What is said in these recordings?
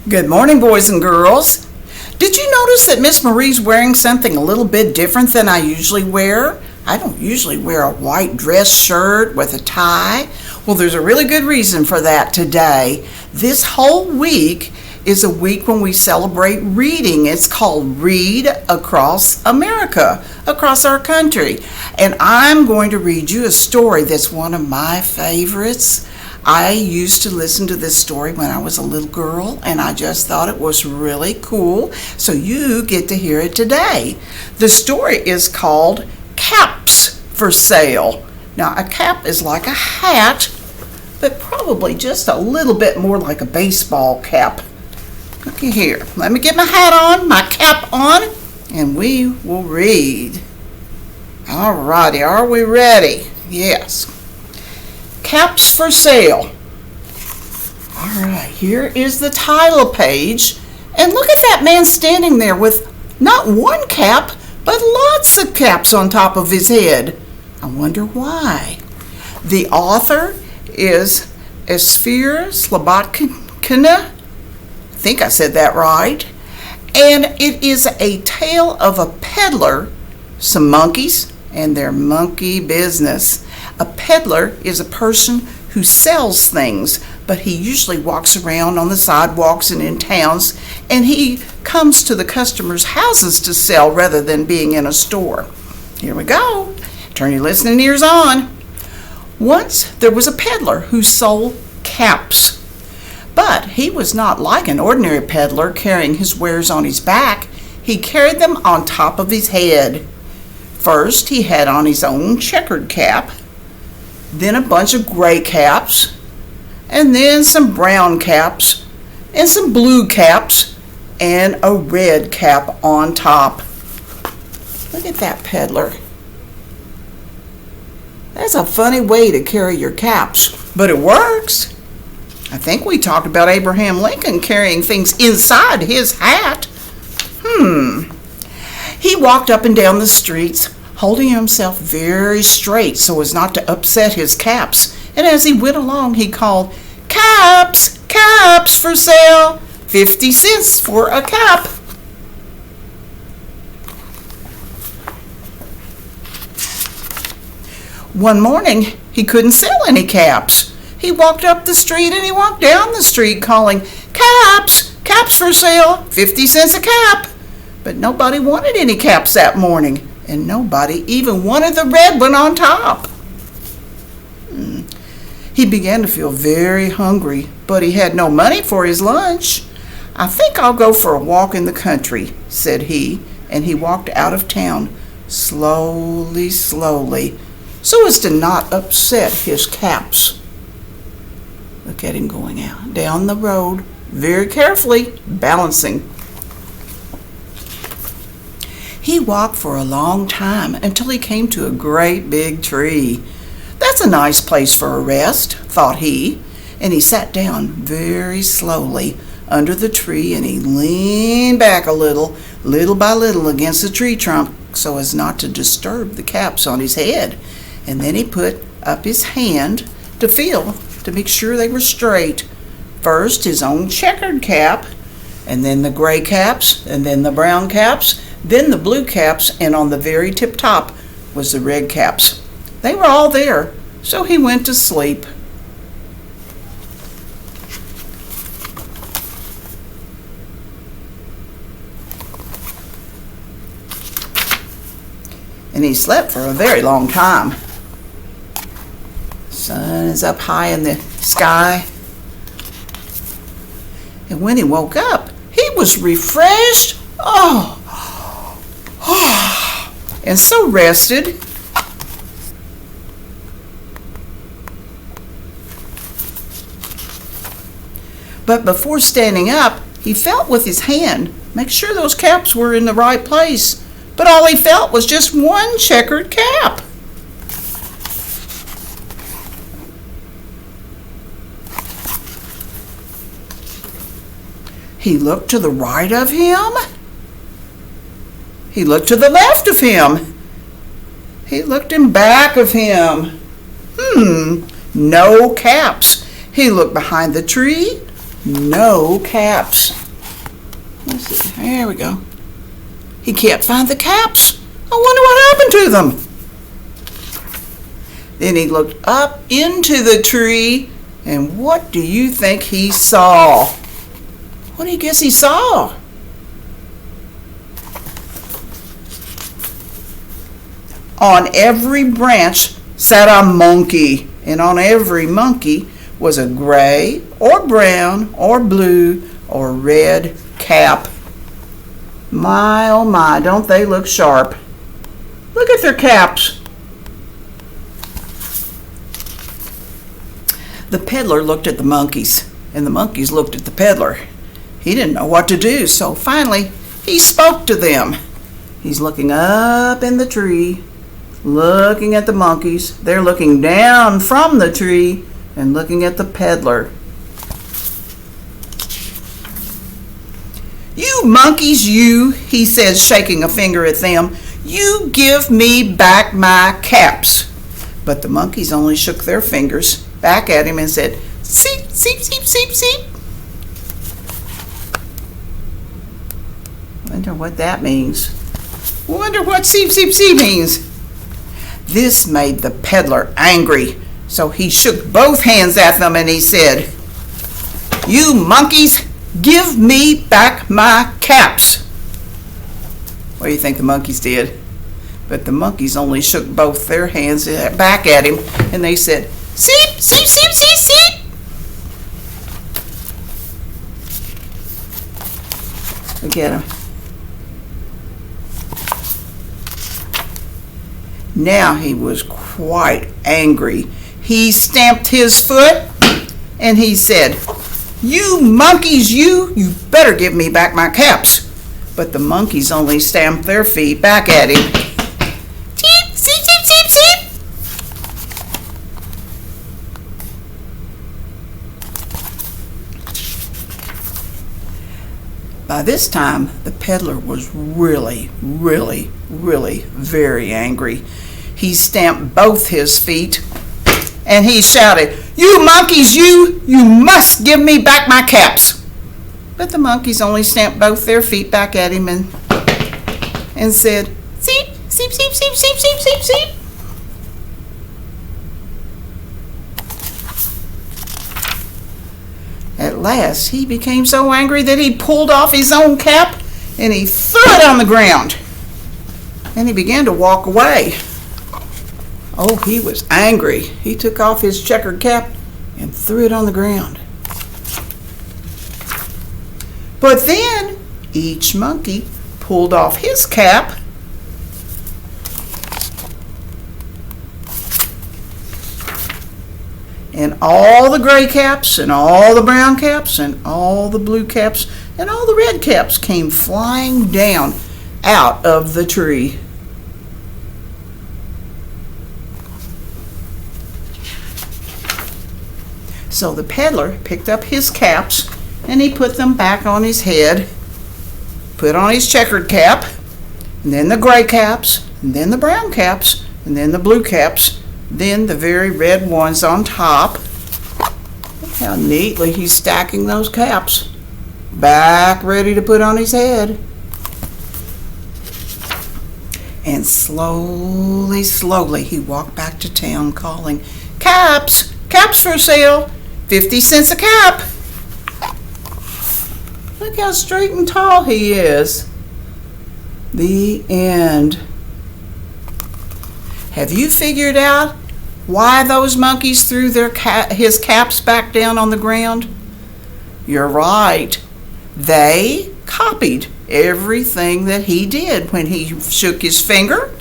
Good morning, boys and girls. Did you notice that Miss Marie's wearing something a little bit different than I usually wear? I don't usually wear a white dress shirt with a tie. Well, there's a really good reason for that today. This whole week is a week when we celebrate reading. It's called Read Across America, across our country. And I'm going to read you a story that's one of my favorites. I used to listen to this story when I was a little girl, and I just thought it was really cool, so you get to hear it today. The story is called Caps for Sale. Now, a cap is like a hat, but probably just a little bit more like a baseball cap. Looky here. Let me get my hat on, my cap on, and we will read. All righty, are we ready? Yes. Caps for sale. All right, here is the title page. And look at that man standing there with not one cap, but lots of caps on top of his head. I wonder why. The author is Esfir Slabotkina. I think I said that right. And it is a tale of a peddler, some monkeys, and their monkey business. A peddler is a person who sells things, but he usually walks around on the sidewalks and in towns, and he comes to the customers' houses to sell rather than being in a store. Here we go. Turn your listening ears on. Once there was a peddler who sold caps, but he was not like an ordinary peddler carrying his wares on his back. He carried them on top of his head. First, he had on his own checkered cap, then a bunch of gray caps, and then some brown caps, and some blue caps, and a red cap on top. Look at that peddler. That's a funny way to carry your caps, but it works. I think we talked about Abraham Lincoln carrying things inside his hat. He walked up and down the streets, holding himself very straight so as not to upset his caps. And as he went along, he called, "Caps, caps for sale, 50 cents for a cap." One morning, he couldn't sell any caps. He walked up the street and he walked down the street calling, "Caps, caps for sale, 50 cents a cap." But nobody wanted any caps that morning. And nobody even wanted the red one on top. He began to feel very hungry, but he had no money for his lunch. "I think I'll go for a walk in the country," said he, and he walked out of town slowly, so as to not upset his caps. Look at him going out down the road, very carefully, balancing. He walked for a long time until he came to a great big tree. "That's a nice place for a rest," thought he, and he sat down very slowly under the tree, and he leaned back a little by little against the tree trunk so as not to disturb the caps on his head. And then he put up his hand to feel, to make sure they were straight. First his own checkered cap, and then the gray caps, and then the brown caps, then the blue caps, and on the very tip top was the red caps. They were all there, so he went to sleep. And he slept for a very long time. The sun is up high in the sky. And when he woke up, he was refreshed. And so rested. But before standing up, he felt with his hand, make sure those caps were in the right place. But all he felt was just one checkered cap. He looked to the right of him. He looked to the left of him. He looked in back of him. No caps. He looked behind the tree, no caps. Let's see. There we go. He can't find the caps. I wonder what happened to them. Then he looked up into the tree, and what do you think he saw? What do you guess he saw? On every branch sat a monkey, and on every monkey was a gray or brown or blue or red cap. My, oh my, don't they look sharp? Look at their caps. The peddler looked at the monkeys, and the monkeys looked at the peddler. He didn't know what to do, so finally he spoke to them. He's looking up in the tree, looking at the monkeys. They're looking down from the tree and looking at the peddler. You monkeys, you, he said, shaking a finger at them, you give me back my caps. But the monkeys only shook their fingers back at him and said, seep, seep, seep, seep, seep. Wonder what that means. Wonder what seep, seep, seep means. This made the peddler angry, so he shook both hands at them and he said, you monkeys, give me back my caps. What do you think the monkeys did? But the monkeys only shook both their hands back at him and they said, seep, seep, seep, seep, seep. Look at him. Now he was quite angry. He stamped his foot and he said, you monkeys, you better give me back my caps. But the monkeys only stamped their feet back at him. Seep, seep, seep, seep, seep. By this time, the peddler was really, really, really very angry. He stamped both his feet and he shouted, you monkeys, you must give me back my caps. But the monkeys only stamped both their feet back at him and said, seep, seep, seep, seep, seep, seep, seep, seep. At last, he became so angry that he pulled off his own cap and he threw it on the ground. And he began to walk away. Oh, he was angry. He took off his checkered cap and threw it on the ground. But then each monkey pulled off his cap and all the gray caps and all the brown caps and all the blue caps and all the red caps came flying down out of the tree. So the peddler picked up his caps and he put them back on his head, put on his checkered cap, and then the gray caps, and then the brown caps, and then the blue caps, then the very red ones on top. Look how neatly he's stacking those caps back ready to put on his head. And slowly, slowly he walked back to town calling, caps, caps for sale, 50 cents a cap. Look how straight and tall he is. The end. Have you figured out why those monkeys threw his caps back down on the ground? You're right. They copied everything that he did. When he shook his finger,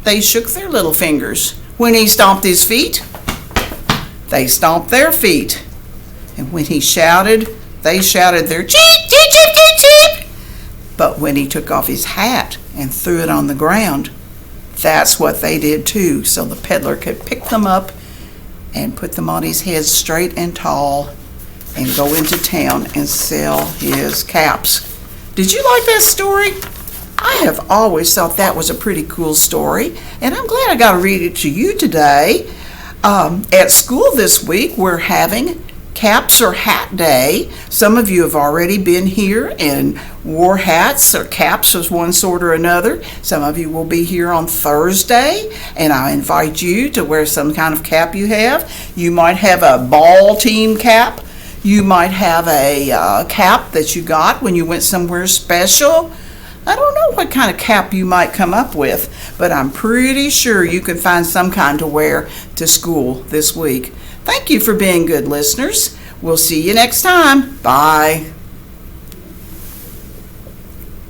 they shook their little fingers. When he stomped his feet, they stomped their feet. And when he shouted, they shouted their cheep, cheep, cheep, cheep, cheep. But when he took off his hat and threw it on the ground, that's what they did too. So the peddler could pick them up and put them on his head straight and tall and go into town and sell his caps. Did you like that story? I have always thought that was a pretty cool story, and I'm glad I got to read it to you today. At school this week, we're having Caps or Hat Day. Some of you have already been here and wore hats or caps of one sort or another. Some of you will be here on Thursday, and I invite you to wear some kind of cap you have. You might have a ball team cap. You might have a cap that you got when you went somewhere special. I don't know what kind of cap you might come up with, but I'm pretty sure you can find some kind to wear to school this week. Thank you for being good listeners. We'll see you next time. Bye.